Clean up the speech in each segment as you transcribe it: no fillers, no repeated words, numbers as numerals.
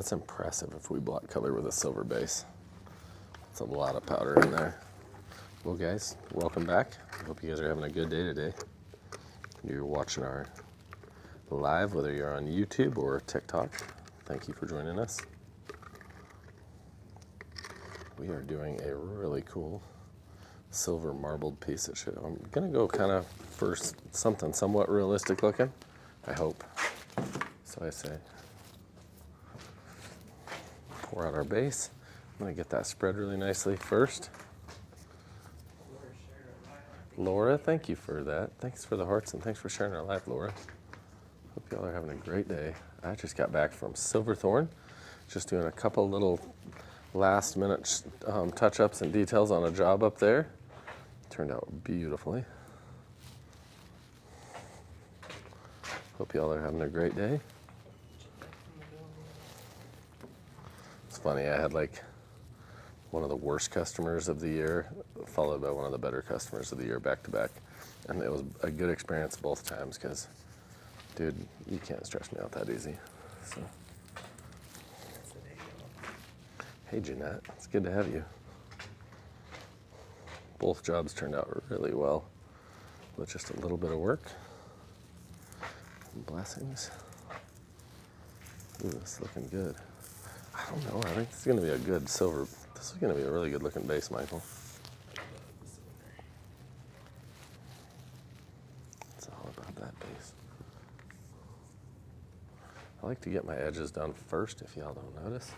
That's impressive if we block color with a silver base. That's a lot of powder in there. Well guys, welcome back. I hope you guys are having a good day today. You're watching our live, whether you're on YouTube or TikTok. Thank you for joining us. We are doing a really cool silver marbled piece of shit. I'm gonna go kind of for something somewhat realistic looking, I hope. So I say, pour out our base. I'm gonna get that spread really nicely first. Laura, thank you for that. Thanks for the hearts and thanks for sharing our live, Laura. Hope y'all are having a great day. I just got back from Silverthorne, just doing a couple little last minute touch-ups and details on a job up there. Turned out beautifully. Hope y'all are having a great day. It's funny, I had like one of the worst customers of the year, followed by one of the better customers of the year back to back. And it was a good experience both times because, dude, you can't stress me out that easy. So. Hey, Jeanette, it's good to have you. Both jobs turned out really well with just a little bit of work. Blessings. Ooh, this is looking good. I don't know, I think this is gonna be a good silver. This is going to be a really good looking base, Michael. It's all about that base. I like to get my edges done first, if y'all don't notice.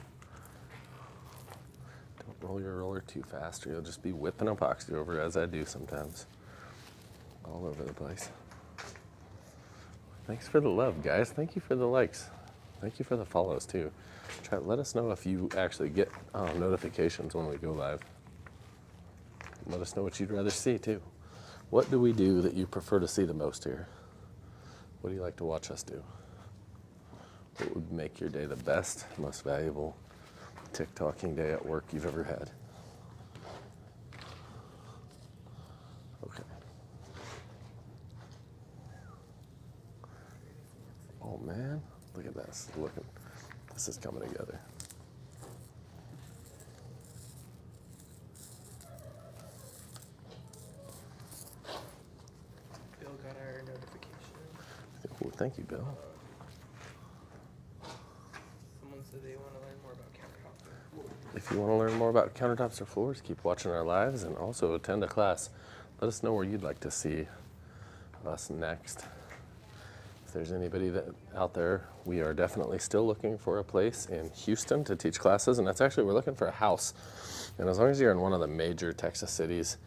Don't roll your roller too fast or you'll just be whipping epoxy over as I do sometimes. All over the place. Thanks for the love, guys. Thank you for the likes. Thank you for the follows, too. Let us know if you actually get notifications when we go live. Let us know what you'd rather see, too. What do we do that you prefer to see the most here? What do you like to watch us do? What would make your day the best, most valuable TikToking day at work you've ever had? Okay. Oh, man. Look at this. Looking. This is coming together. Bill got our notification. Oh, thank you, Bill. Someone said they want to learn more about countertops and floors. If you want to learn more about countertops or floors, keep watching our lives and also attend a class. Let us know where you'd like to see us next. If there's anybody out there, we are definitely still looking for a place in Houston to teach classes, and that's actually, we're looking for a house. And as long as you're in one of the major Texas cities,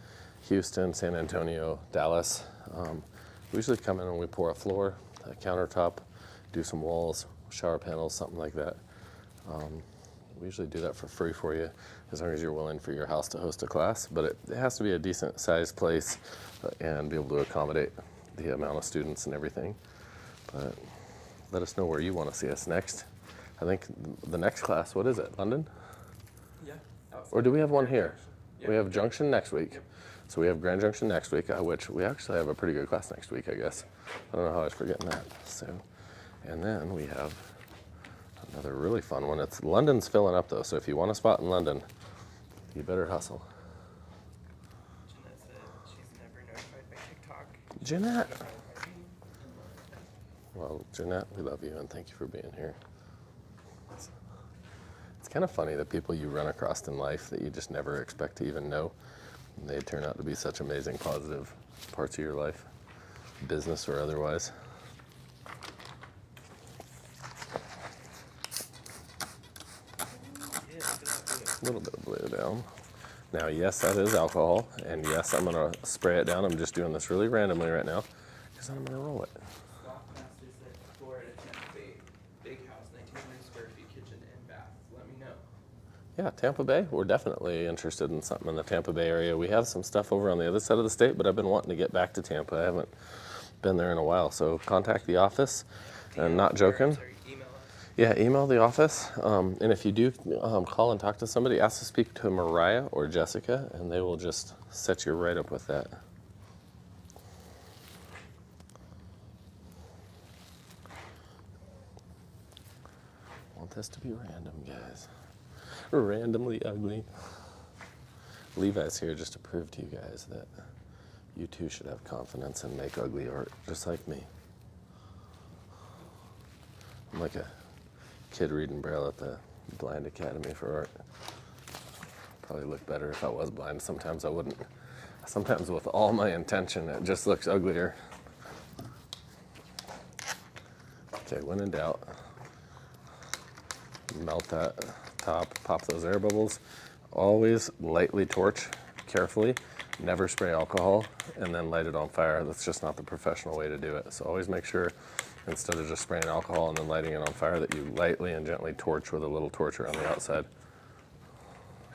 Houston, San Antonio, Dallas, we usually come in and we pour a floor, a countertop, do some walls, shower panels, something like that. We usually do that for free for you, as long as you're willing for your house to host a class, but it has to be a decent sized place and be able to accommodate the amount of students and everything. But let us know where you want to see us next. I think the next class, what is it, London? Yeah. Or do we have one here? Yep. We have Junction next week. Yep. So we have Grand Junction next week, which we actually have a pretty good class next week, I guess. I don't know how I was forgetting that. So, and then we have another really fun one. London's filling up though, so if you want a spot in London, you better hustle. Jeanette said she's never notified by TikTok. Jeanette. Well, Jeanette, we love you and thank you for being here. It's kind of funny the people you run across in life that you just never expect to even know. And they turn out to be such amazing, positive parts of your life, business or otherwise. A little bit of blue down. Now, yes, that is alcohol, and yes, I'm gonna spray it down. I'm just doing this really randomly right now, because I'm gonna roll it. Stockmaster said Florida, Tampa Bay, big house, 1,900 square feet, kitchen and bath. Let me know. Yeah, Tampa Bay, we're definitely interested in something in the Tampa Bay area. We have some stuff over on the other side of the state, but I've been wanting to get back to Tampa. I haven't been there in a while, so contact the office, and not joking. Sorry, email us. Yeah, email the office, and if you do call and talk to somebody, ask to speak to Mariah or Jessica, and they will just set you right up with that. this to be random, guys. Randomly ugly. Levi's here just to prove to you guys that you too should have confidence and make ugly art, just like me. I'm like a kid reading Braille at the Blind Academy for Art. Probably look better if I was blind. Sometimes I wouldn't. Sometimes with all my intention, it just looks uglier. Okay, when in doubt, melt that top, pop those air bubbles. Always lightly torch, carefully. Never spray alcohol and then light it on fire. That's just not the professional way to do it. So always make sure, instead of just spraying alcohol and then lighting it on fire, that you lightly and gently torch with a little torcher on the outside.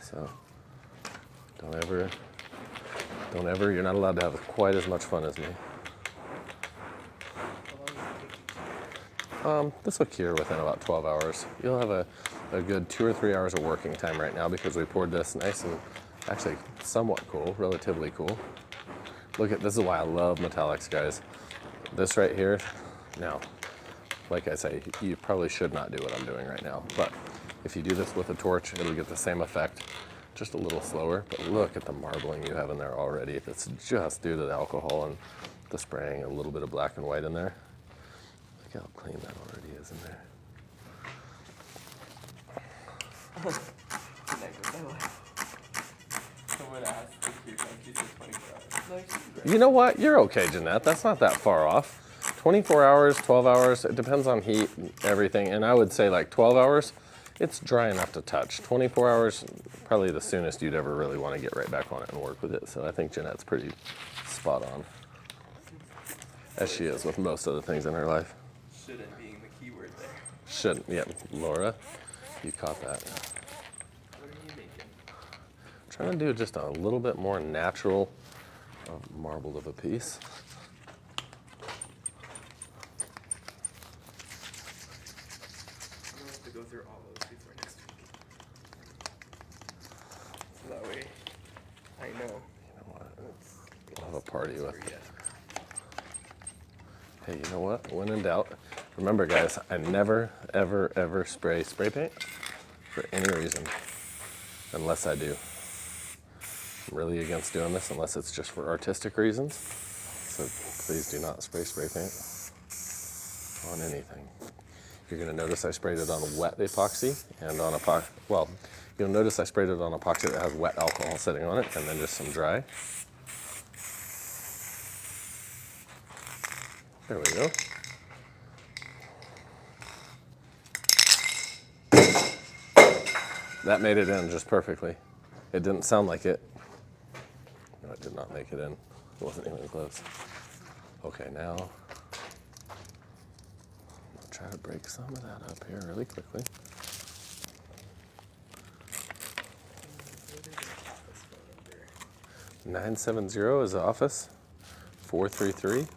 So don't ever, you're not allowed to have quite as much fun as me. This will cure within about 12 hours. You'll have a good 2 or 3 hours of working time right now because we poured this nice and actually somewhat cool, relatively cool. Look at, this is why I love metallics, guys. This right here, now, like I say, you probably should not do what I'm doing right now, but if you do this with a torch, it'll get the same effect, just a little slower. But look at the marbling you have in there already. It's just due to the alcohol and the spraying, a little bit of black and white in there. Look how clean that already is in there. Someone asked if you're going to do 24 hours. You know what? You're okay, Jeanette. That's not that far off. 24 hours, 12 hours, it depends on heat and everything. And I would say like 12 hours, it's dry enough to touch. 24 hours, probably the soonest you'd ever really want to get right back on it and work with it. So I think Jeanette's pretty spot on, as she is with most of the things in her life. Shouldn't being the key word there. Shouldn't, yeah, Laura, you caught that. What are you making? Trying to do just a little bit more natural marbled of a piece. I'm gonna have to go through all those before next week. So that way, I know. You know what? We'll have a party with it. Hey, you know what? When in doubt, remember guys, I never, ever, ever spray paint for any reason, unless I do. I'm really against doing this unless it's just for artistic reasons. So please do not spray paint on anything. You're gonna notice I sprayed it on wet epoxy and on epoxy, well, you'll notice I sprayed it on epoxy that has wet alcohol sitting on it and then just some dry. There we go. That made it in just perfectly. It didn't sound like it. No, it did not make it in. It wasn't even close. Okay, now, I'll try to break some of that up here really quickly. What is 970 is the office. 433-8773.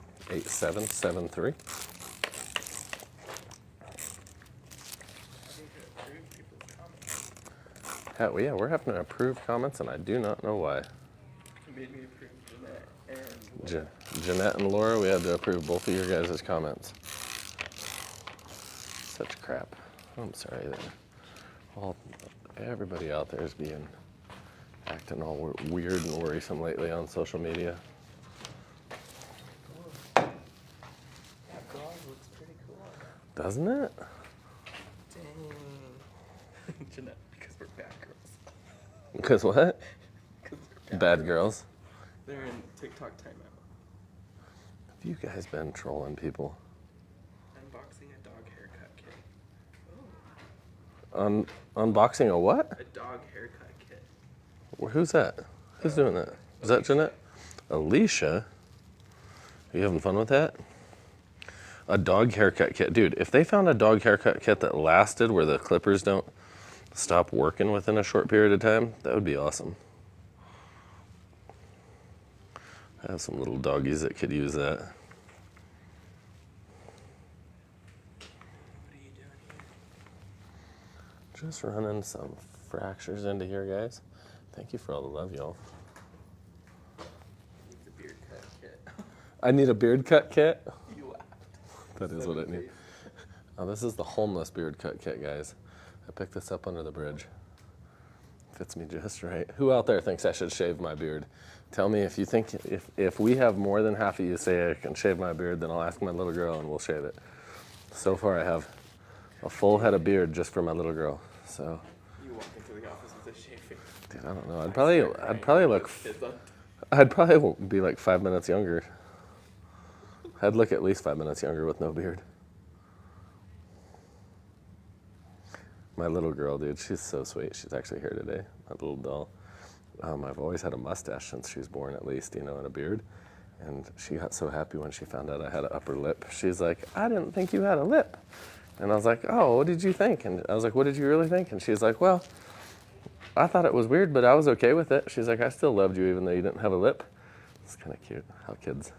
Yeah, we're having to approve comments, and I do not know why. You made me approve Jeanette and Jeanette and Laura, we had to approve both of your guys' comments. Such crap. I'm sorry. Everybody out there is acting all weird and worrisome lately on social media. that dog looks pretty cool on that. Doesn't it? Dang. Jeanette, because we're bad girls. Because what? 'Cause we're Bad girls. They're in TikTok timeout. Have you guys been trolling people? Unboxing a dog haircut kit. Unboxing a what? A dog haircut kit. Who's that? Who's doing that? Is that Jeanette? Alicia? Are you having fun with that? A dog haircut kit. Dude, if they found a dog haircut kit that lasted where the clippers don't stop working within a short period of time, that would be awesome. I have some little doggies that could use that. What are you doing here? Just running some fractures into here, guys. Thank you for all the love, y'all. Need the beard cut kit. I need a beard cut kit. You laughed. That is what it needs. Oh, this is the homeless beard cut kit, guys. I picked this up under the bridge. Fits me just right. Who out there thinks I should shave my beard? Tell me if you think, if we have more than half of you say I can shave my beard, then I'll ask my little girl and we'll shave it. So far I have a full head of beard just for my little girl, so. You walk into the office with a shaving. Dude, I don't know. I'd probably be like 5 minutes younger. I'd look at least 5 minutes younger with no beard. My little girl, dude, she's so sweet. She's actually here today, my little doll. I've always had a mustache since she was born, at least, you know, and a beard. And she got so happy when she found out I had an upper lip. She's like, I didn't think you had a lip. And I was like, oh, what did you think? And I was like, what did you really think? And she's like, well, I thought it was weird, but I was okay with it. She's like, I still loved you even though you didn't have a lip. It's kind of cute, how kids.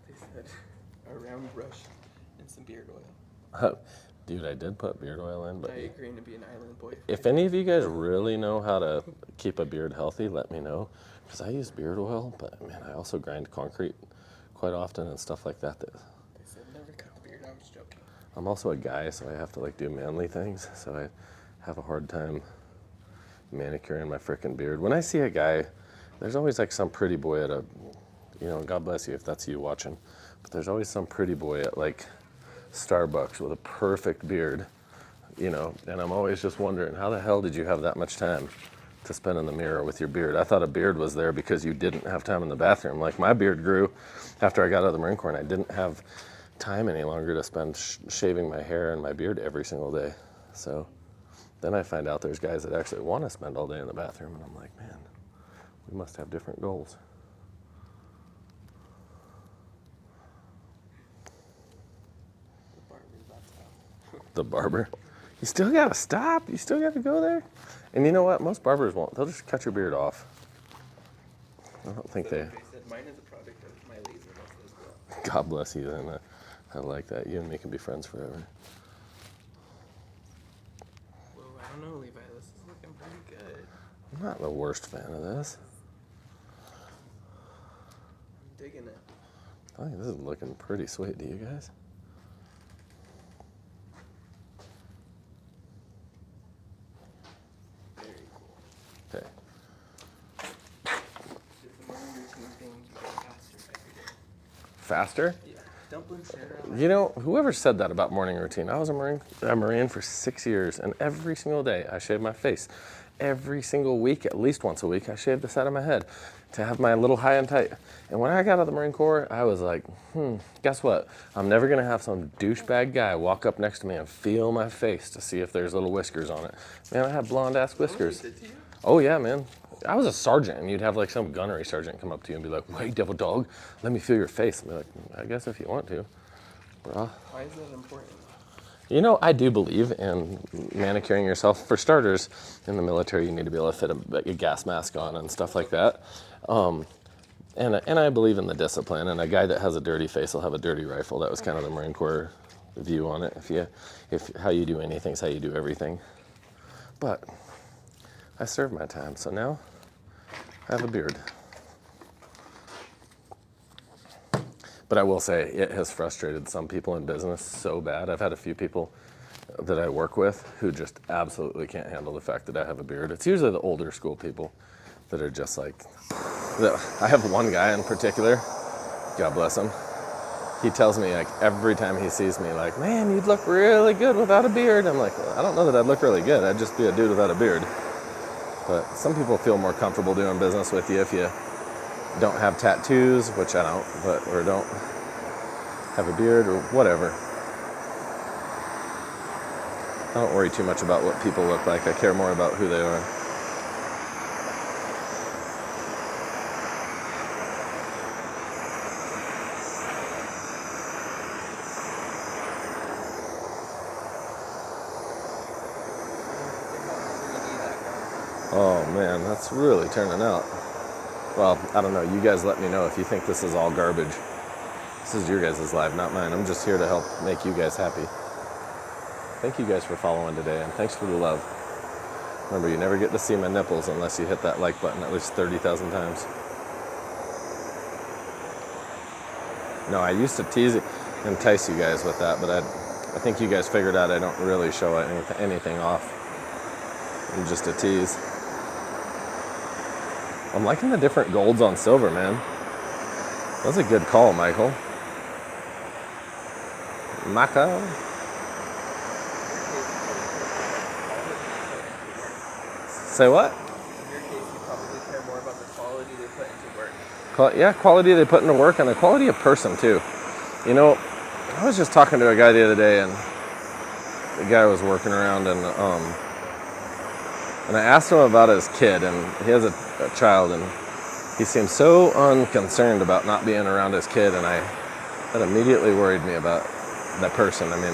They said a round brush and some beard oil. Dude, I did put beard oil in, but I agreeing to be an island boy. if any of you guys really know how to keep a beard healthy, let me know. Because I use beard oil, but man, I also grind concrete quite often and stuff like that. They said never cut the beard. I was joking. I'm also a guy, so I have to like do manly things. So I have a hard time manicuring my frickin' beard. When I see a guy, there's always like some pretty boy at a, you know, God bless you if that's you watching, but there's always some pretty boy at like Starbucks with a perfect beard, you know, and I'm always just wondering, how the hell did you have that much time to spend in the mirror with your beard? I thought a beard was there because you didn't have time in the bathroom. Like my beard grew after I got out of the Marine Corps and I didn't have time any longer to spend shaving my hair and my beard every single day. So then I find out there's guys that actually want to spend all day in the bathroom and I'm like, man, we must have different goals. The barber. You still gotta stop. You still gotta go there. And you know what? Most barbers won't. They'll just cut your beard off. I don't think they. They said mine is a product of my laziness as well. God bless you. And I like that. You and me can be friends forever. Whoa, I don't know, Levi. This is looking pretty good. I'm not the worst fan of this. I'm digging it. I think this is looking pretty sweet. Do you guys? Very cool. Okay. Did the morning routine things go faster every day? Faster? Yeah. Dumplings shared around. You know, whoever said that about morning routine, I was a Marine for 6 years, and every single day I shaved my face. Every single week, at least once a week, I shaved the side of my head to have my little high and tight. And when I got out of the Marine Corps, I was like, guess what? I'm never gonna have some douchebag guy walk up next to me and feel my face to see if there's little whiskers on it. Man, I had blonde ass whiskers. Did you? Oh yeah, man. I was a sergeant, and you'd have like some gunnery sergeant come up to you and be like, "Hey, devil dog, let me feel your face." And be like, "I guess if you want to, bro." Why is that important? You know, I do believe in manicuring yourself. For starters, in the military, you need to be able to fit a gas mask on and stuff like that. And I believe in the discipline. And a guy that has a dirty face will have a dirty rifle. That was kind of the Marine Corps view on it. If how you do anything is how you do everything. But I served my time, so now I have a beard. But I will say it has frustrated some people in business so bad. I've had a few people that I work with who just absolutely can't handle the fact that I have a beard. It's usually the older school people that are just like, I have one guy in particular, God bless him. He tells me like every time he sees me like, man, you'd look really good without a beard. I'm like, well, I don't know that I'd look really good. I'd just be a dude without a beard. But some people feel more comfortable doing business with you if you don't have tattoos, which I don't, or don't have a beard or whatever. I don't worry too much about what people look like. I care more about who they are. Oh man, that's really turning out. Well, I don't know. You guys let me know if you think this is all garbage. This is your guys' live, not mine. I'm just here to help make you guys happy. Thank you guys for following today, and thanks for the love. Remember, you never get to see my nipples unless you hit that like button at least 30,000 times. No, I used to entice you guys with that, but I think you guys figured out I don't really show anything off. I'm just a tease. I'm liking the different golds on silver, man. That's a good call, Michael. Maka. Say what? In your case, you probably care more about the quality they put into work. Yeah, quality they put into work and the quality of person too. You know, I was just talking to a guy the other day, and the guy was working around, and I asked him about his kid, and he has a child, and he seemed so unconcerned about not being around his kid, and that immediately worried me about that person. I mean,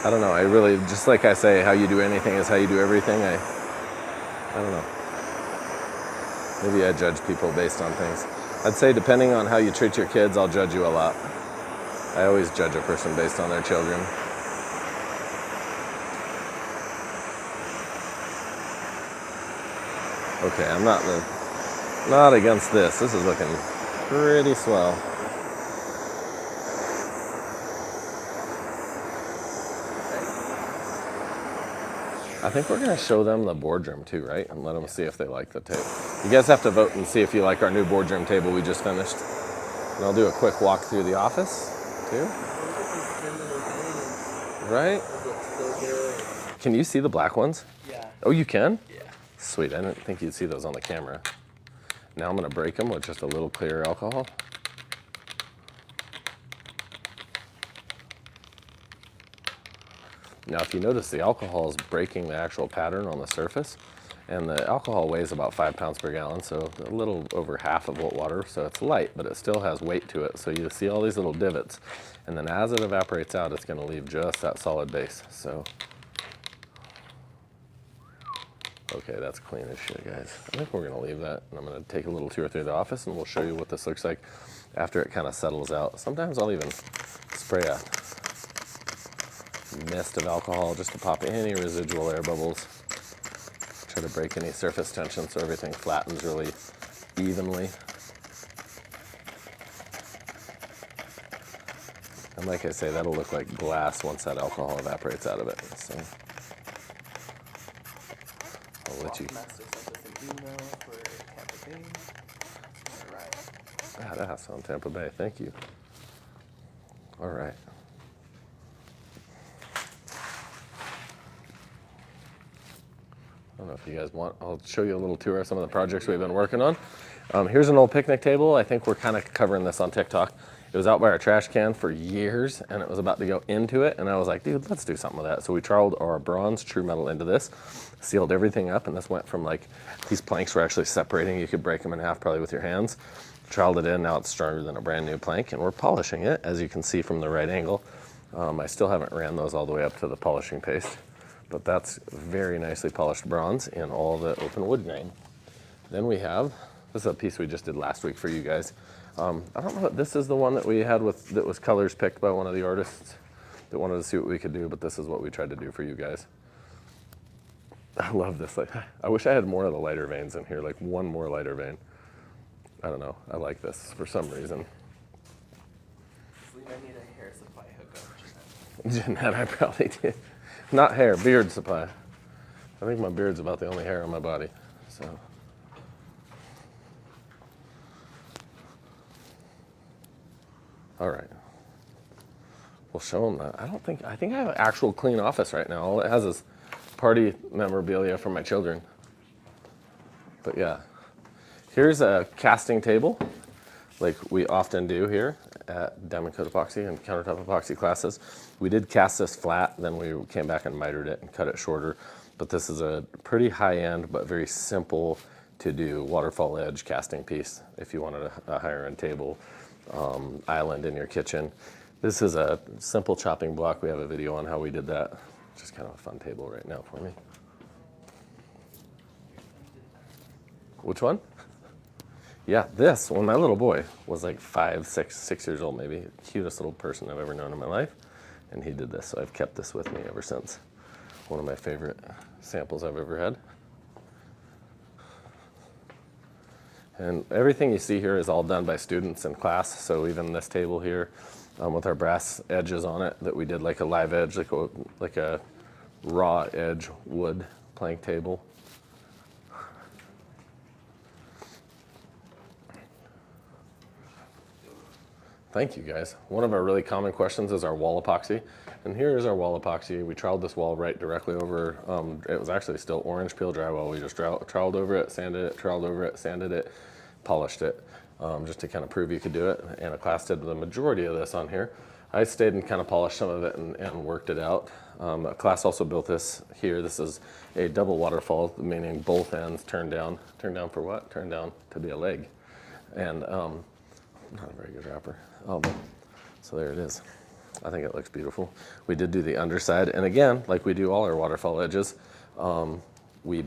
I don't know. I really, just like I say, how you do anything is how you do everything. I don't know. Maybe I judge people based on things. I'd say depending on how you treat your kids, I'll judge you a lot. I always judge a person based on their children. Okay, I'm not against this. This is looking pretty swell. I think we're going to show them the boardroom too, right? And let them see if they like the table. You guys have to vote and see if you like our new boardroom table we just finished. And I'll do a quick walk through the office too. Right? Can you see the black ones? Yeah. Oh, you can? Yeah. Sweet, I didn't think you'd see those on the camera. Now I'm going to break them with just a little clear alcohol. Now, if you notice, the alcohol is breaking the actual pattern on the surface, and the alcohol weighs about 5 pounds per gallon, so a little over half of what water, so it's light, but it still has weight to it. So you see all these little divots, and then as it evaporates out, it's going to leave just that solid base. So, okay, that's clean as shit, guys. I think we're going to leave that, and I'm going to take a little tour through the office, and we'll show you what this looks like after it kind of settles out. Sometimes I'll even spray a mist of alcohol just to pop any residual air bubbles. Try to break any surface tension so everything flattens really evenly. And like I say, that'll look like glass once that alcohol evaporates out of it. So I'll let you. Master sent us an email for Tampa Bay. All right. Ah, that house on Tampa Bay. Thank you. All right. I don't know if you guys want, I'll show you a little tour of some of the projects we've been working on. Here's an old picnic table. I think we're kind of covering this on TikTok. It was out by our trash can for years, and it was about to go into it, and I was like, dude, let's do something with that. So we troweled our bronze true metal into this, sealed everything up, and this went from like, these planks were actually separating. You could break them in half probably with your hands. Troweled it in, now it's stronger than a brand new plank, and we're polishing it, as you can see from the right angle. I still haven't ran those all the way up to the polishing paste, but that's very nicely polished bronze in all the open wood grain. Then we have, this is a piece we just did last week for you guys. I don't know if this is the one that we had that was colors picked by one of the artists that wanted to see what we could do, but this is what we tried to do for you guys. I love this. Like, I wish I had more of the lighter veins in here, like one more lighter vein. I don't know. I like this for some reason. I need a hair supply hookup. Jeanette, I probably did. Not hair, beard supply. I think my beard's about the only hair on my body, so. All right. We'll show them that. I think I have an actual clean office right now. All it has is party memorabilia from my children. But yeah, here's a casting table, like we often do here at Diamond Coat Epoxy and Countertop Epoxy classes. We did cast this flat, then we came back and mitered it and cut it shorter. But this is a pretty high-end but very simple to do waterfall edge casting piece if you wanted a higher end table, island in your kitchen. This is a simple chopping block. We have a video on how we did that. Just kind of a fun table right now for me. Which one? Yeah, this, when my little boy was like 6 years old maybe, cutest little person I've ever known in my life, and he did this, so I've kept this with me ever since. One of my favorite samples I've ever had. And everything you see here is all done by students in class. So even this table here with our brass edges on it that we did like a live edge, like a raw edge wood plank table. Thank you guys. One of our really common questions is our wall epoxy. And here is our wall epoxy. We troweled this wall right directly over, it was actually still orange peel drywall. We just troweled over it, sanded it, troweled over it, sanded it, polished it, just to kind of prove you could do it. And a class did the majority of this on here. I stayed and kind of polished some of it and worked it out. A class also built this here. This is a double waterfall, meaning both ends turned down. Turned down for what? Turned down to be a leg. And not a very good wrapper. So there it is. I think it looks beautiful. We did do the underside, and again, like we do all our waterfall edges, we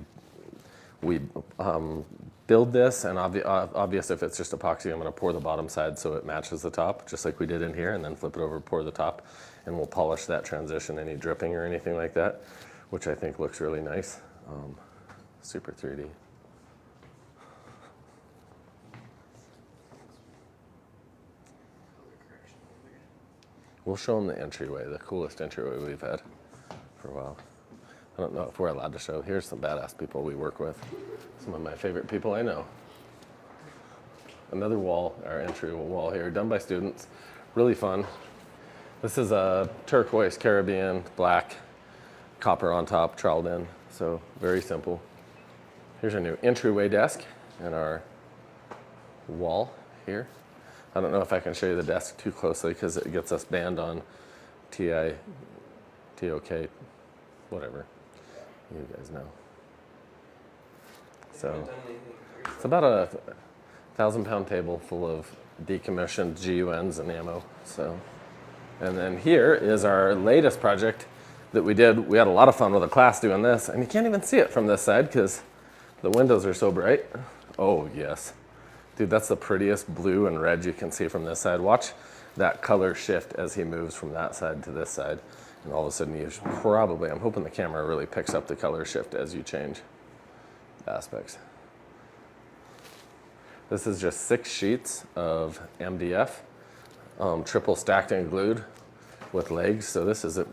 build this, and obvious if it's just epoxy, I'm going to pour the bottom side so it matches the top, just like we did in here, and then flip it over, pour the top, and we'll polish that transition, any dripping or anything like that, which I think looks really nice. Super 3D. We'll show them the entryway, the coolest entryway we've had for a while. I don't know if we're allowed to show. Here's some badass people we work with. Some of my favorite people I know. Another wall, our entry wall here, done by students. Really fun. This is a turquoise, Caribbean, black, copper on top, troweled in. So very simple. Here's our new entryway desk and our wall here. I don't know if I can show you the desk too closely because it gets us banned on TI, TOK, whatever. You guys know. So it's about a 1,000-pound table full of decommissioned GUNs and ammo. So, and then here is our latest project that we did. We had a lot of fun with a class doing this, and you can't even see it from this side because the windows are so bright. Oh yes. Dude, that's the prettiest blue and red you can see from this side. Watch that color shift as he moves from that side to this side. And all of a sudden you probably, I'm hoping the camera really picks up the color shift as you change aspects. This is just 6 sheets of MDF, triple stacked and glued with legs. So this is a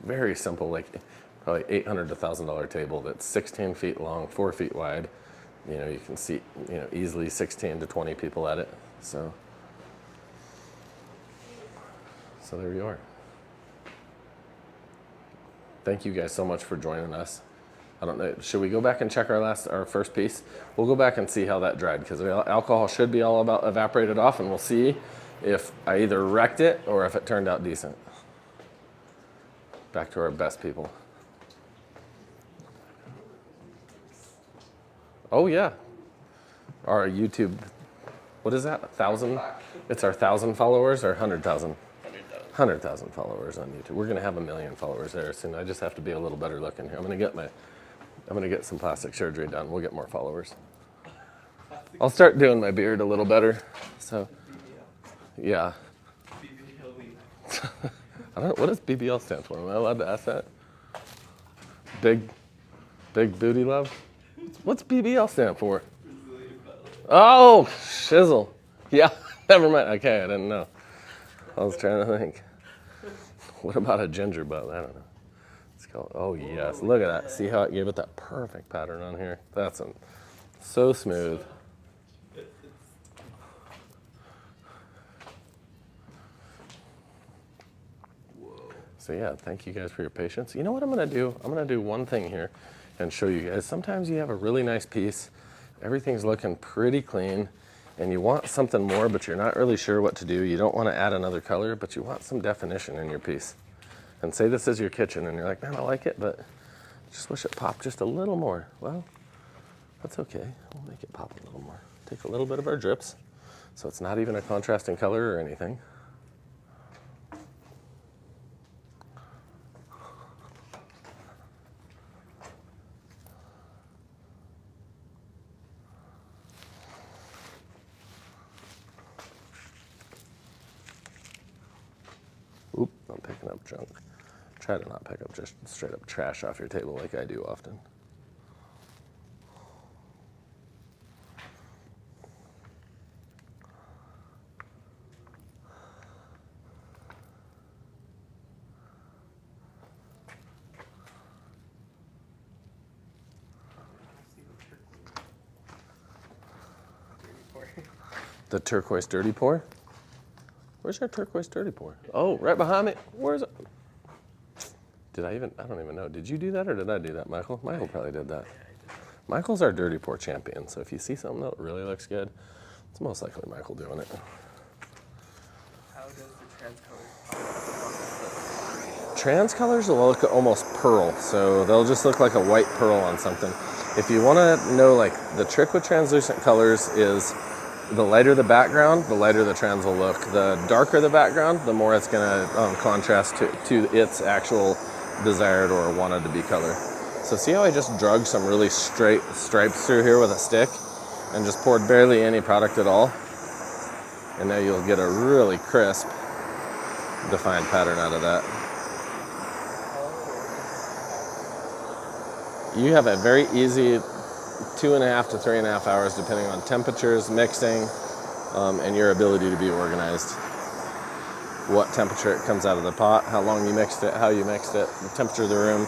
very simple, like probably $800 to $1,000 table that's 16 feet long, 4 feet wide. You know, you can see, you know, easily 16 to 20 people at it. So there you are. Thank you guys so much for joining us. I don't know, should we go back and check our first piece? We'll go back and see how that dried because the alcohol should be all about evaporated off, and we'll see if I either wrecked it or if it turned out decent. Back to our best people. Oh yeah, our YouTube, what is that, 1,000? It's our 1,000 followers or 100,000? 100,000 followers on YouTube. We're gonna have 1 million followers there soon. I just have to be a little better looking here. I'm gonna get some plastic surgery done. We'll get more followers. I'll start doing my beard a little better. So, yeah. I don't know, what does BBL stand for? Am I allowed to ask that? Big booty love? What's BBL stand for? Oh, shizzle. Yeah, never mind. Okay, I didn't know. I was trying to think. What about a ginger butt? I don't know. It's called, oh yes, look at that. See how it gave it that perfect pattern on here? That's so smooth. So yeah, thank you guys for your patience. You know what I'm gonna do? I'm gonna do one thing here and show you guys. Sometimes you have a really nice piece, everything's looking pretty clean, and you want something more, but you're not really sure what to do. You don't want to add another color, but you want some definition in your piece. And say this is your kitchen, and you're like, man, I like it, but just wish it popped just a little more. Well, that's okay. We'll make it pop a little more. Take a little bit of our drips, so it's not even a contrasting color or anything. Oop, I'm picking up junk. Try to not pick up just straight up trash off your table like I do often. The turquoise dirty pour? Where's our turquoise dirty pour? Oh, right behind me. Where's it? I don't even know. Did you do that or did I do that, Michael? Michael probably did that. Michael's our dirty pour champion, so if you see something that really looks good, it's most likely Michael doing it. How does the trans color? Trans colors will look almost pearl, so they'll just look like a white pearl on something. If you want to know, like, the trick with translucent colors is the lighter the background, the lighter the trans will look. The darker the background, the more it's going to contrast to its actual desired or wanted to be color. So see how I just drug some really straight stripes through here with a stick and just poured barely any product at all? And now you'll get a really crisp, defined pattern out of that. You have a very easy 2.5 to 3.5 hours, depending on temperatures, mixing, and your ability to be organized. What temperature it comes out of the pot, how long you mixed it, how you mixed it, the temperature of the room.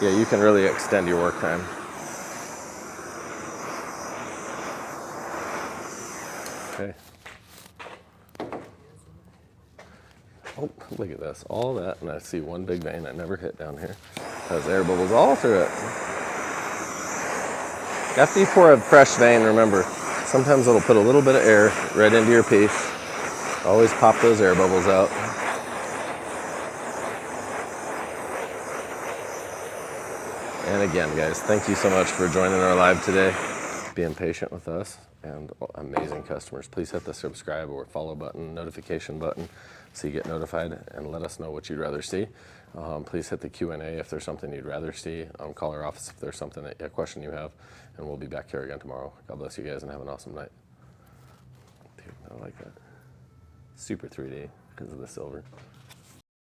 Yeah, you can really extend your work time. Okay. Oh, look at this. All that, and I see one big vein I never hit down here. Has air bubbles all through it. After you pour a fresh vein, remember, sometimes it'll put a little bit of air right into your piece. Always pop those air bubbles out. And again, guys, thank you so much for joining our live today, being patient with us, and amazing customers. Please hit the subscribe or follow button, notification button, so you get notified, and let us know what you'd rather see. Please hit the Q&A if there's something you'd rather see. Call our office if there's something, a question you have, and we'll be back here again tomorrow. God bless you guys and have an awesome night. Dude, I like that. Super 3D because of the silver.